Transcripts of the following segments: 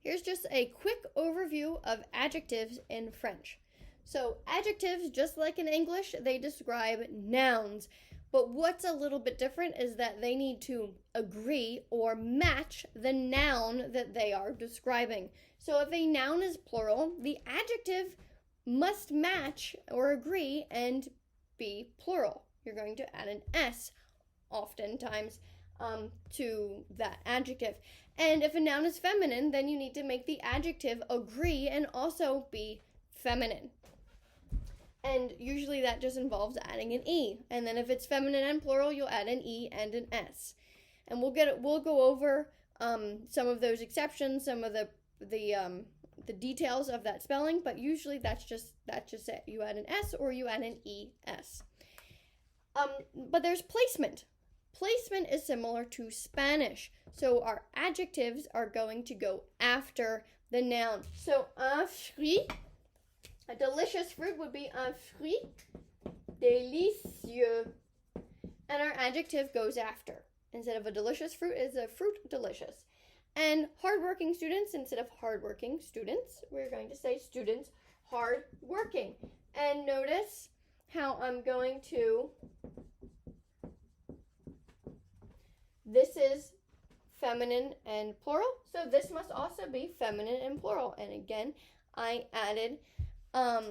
here's just a quick overview of adjectives in French. So adjectives, just like in English, they describe nouns. But what's a little bit different is that they need to agree or match the noun that they are describing. So if a noun is plural, the adjective must match or agree and be plural. You're going to add an S oftentimes to that adjective. And if a noun is feminine, then you need to make the adjective agree and also be feminine. And usually that just involves adding an E. And then if it's feminine and plural, you'll add an E and an S. And we'll go over some of those exceptions, some of the details of that spelling, but usually that's just it. You add an S or you add an ES. But there's placement. Placement is similar to Spanish. So our adjectives are going to go after the noun. So un fruit, a delicious fruit would be un fruit délicieux. And our adjective goes after. Instead of a delicious fruit, it's a fruit delicious. And hardworking students, instead of hardworking students, we're going to say students hardworking. And notice how I'm going to, this is feminine and plural, so this must also be feminine and plural. And again, I added, I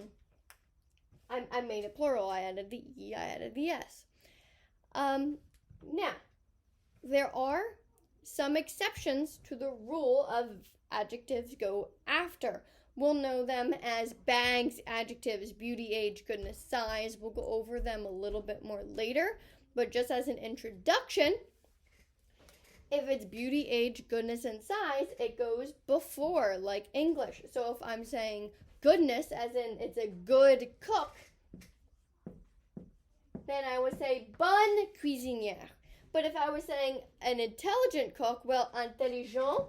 made it plural. I added the E, I added the S. Now, there are some exceptions to the rule of adjectives go after. We'll know them as bags, adjectives, beauty, age, goodness, size. We'll go over them a little bit more later, but just as an introduction, if it's beauty, age, goodness, and size, it goes before, like English. So if I'm saying goodness, as in it's a good cook, then I would say bonne cuisinière. But if I was saying an intelligent cook, well, intelligent,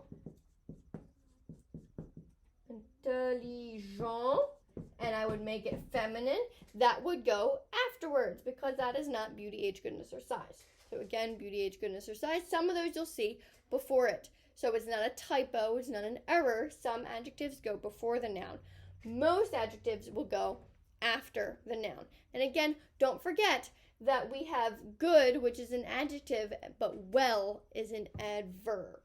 and I would make it feminine, that would go afterwards because that is not beauty, age, goodness, or size. So again, beauty, age, goodness, or size, some of those you'll see before it. So it's not a typo, it's not an error. Some adjectives go before the noun. Most adjectives will go after the noun. And again, don't forget that we have good, which is an adjective, but well is an adverb.